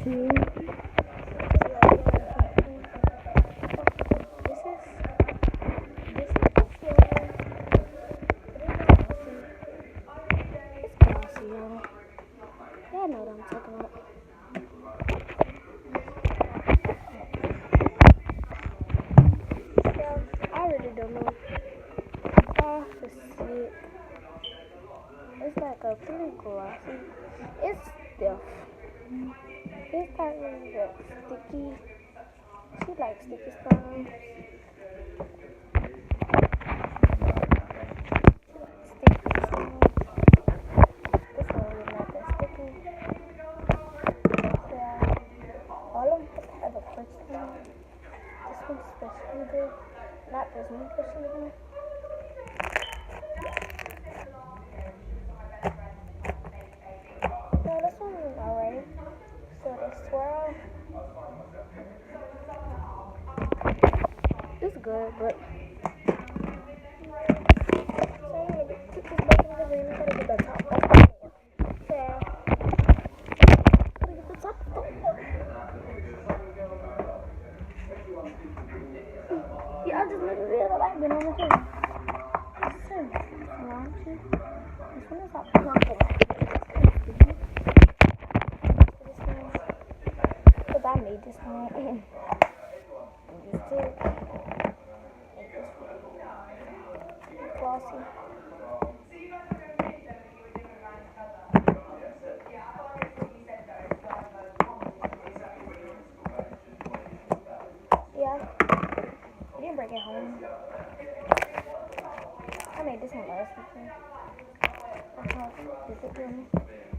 too. Y'all know what I'm talking about. Yeah, I really don't know. I just see it. It's like a pretty glossy. It's stiff. It's kind of like sticky. She likes sticky stuff. Especially good. Not this one, especially good. No, this one is alright. So the swirl, it's good, but so I'm gonna put this back in the room. I gotta get the top off. So gotta get the top off. Yeah, I just literally have like been on the thing. This one is not purple. Because I made this one. Just to make this glossy. Yeah, I didn't bring it home. I made this one last weekend.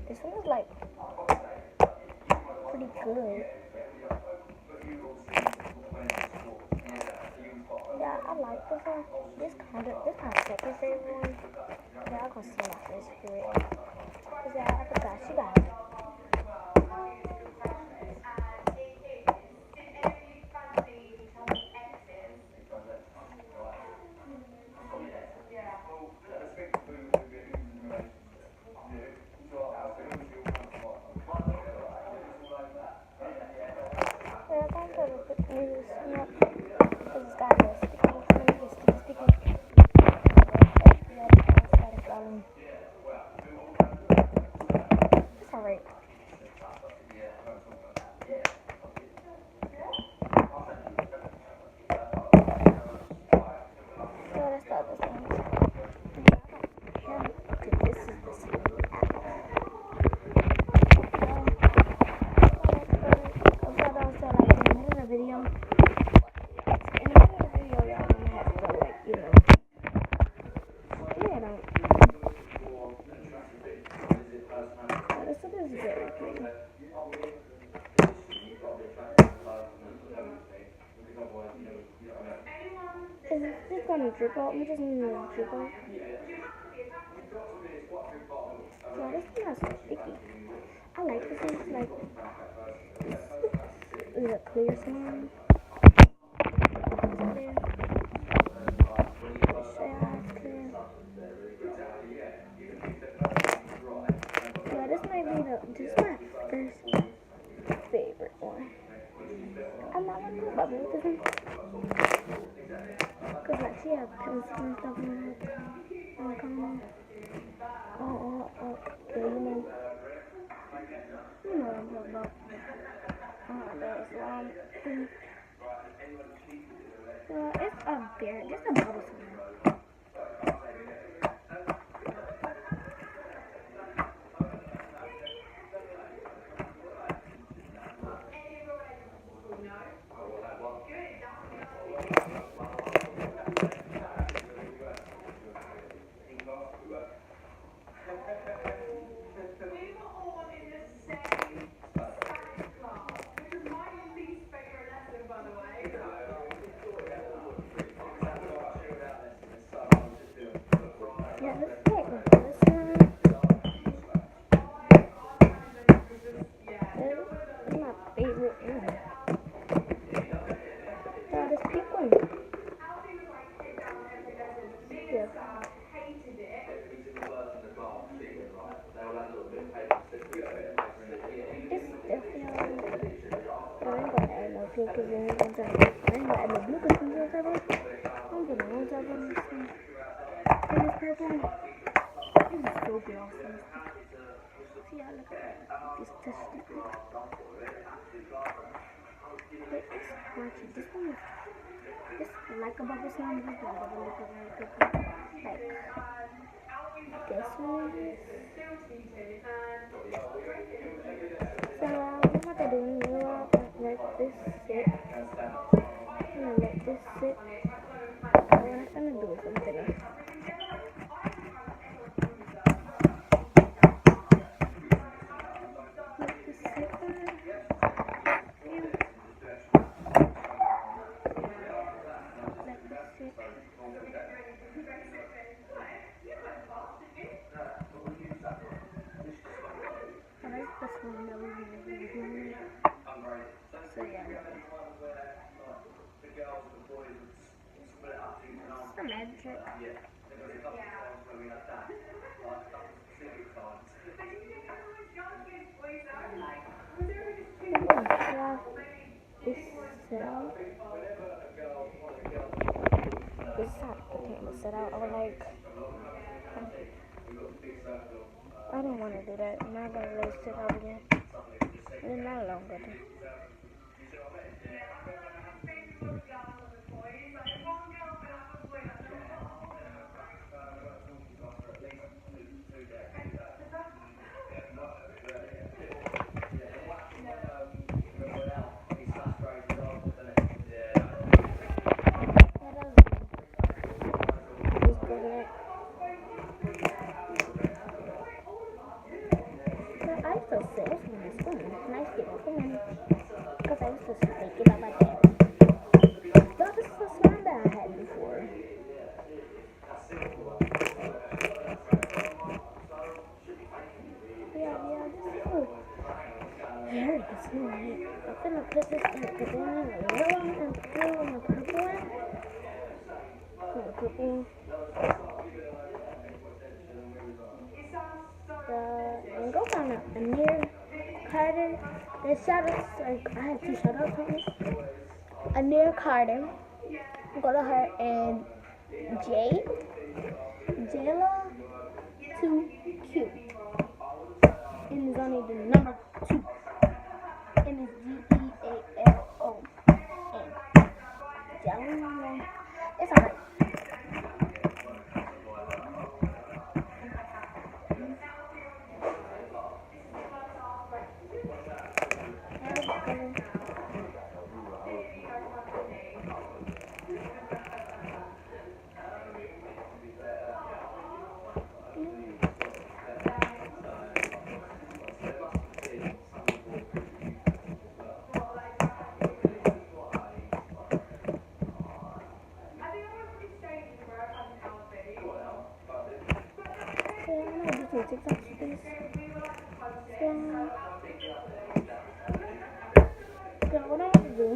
This one is like pretty good. Yeah, I like this one. This kind of second favorite one. Yeah, I'm gonna see my first favorite. Cause yeah, I forgot she got it. Yeah, I'm gonna put this up. Cause it's got a sticky. It's alright. Yeah, that's the other thing. This is the same. Video. In the middle of the video, y'all gonna have to like, yeah, don't. This is very pretty. Is this gonna drip out? We just need to drip out. Yeah, this is not so sticky. I like this one. It's like it's a clear slime. Yeah, this might be my first favorite one. I'm not gonna go bubble with this one. Cause like she has pencils and stuff on the corner. Okay, you know what I'm talking about. That's it's a bear, just a bubble slime. pink because then on top of it. I ain't gonna add no blue because on top of it. I'm gonna on top of this thing. And this purple. This is so glossy. See how look at that. Just touched it. But it's crunchy. This one is this like a bubble sound. This one doesn't look like this one is. So what I'm doing is let this sit. I'm gonna let this sit. And what I'm gonna do is something else. Let this sit there. Let this sit. I like this one that we really doing. So yeah. It's a magic. Yeah, this out. This side potato set out. I was like, I don't want to do that. I'm not gonna let it sit out again. It's not longer. I used to say this one is fun. Nice little fun. Because I used to take it out my dad. But this is the slime that I had before. Yeah, this is cool. Very good slime. I'm gonna put this in the yellow and blue and the purple one. And the purple. And go find a near Carter. There's shout outs, like I have 2 shout outs on this. A near Carter. Go to her and Jayla 2Q. And it's only the number 2. And it's Gealon. It's alright. TikTok space. So what I want to do,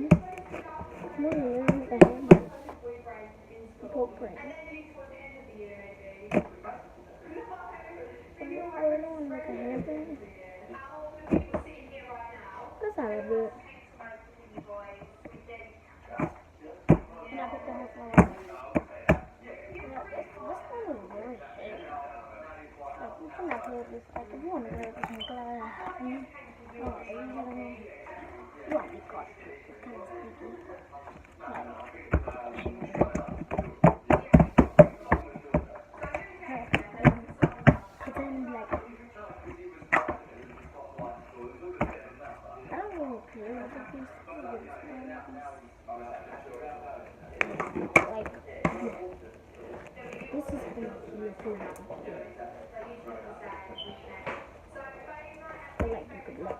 I'm going to learn the handle. Go print. I really want to make a handprint. That's how I do it. And I picked up my phone. This one is very heavy. Like, you cannot play with this. Like, if you want to play with this, you can you want to be cautious. It's kind of sticky. But then, like, I don't really care with the piece. Like, this is for my computer. But like, you could look.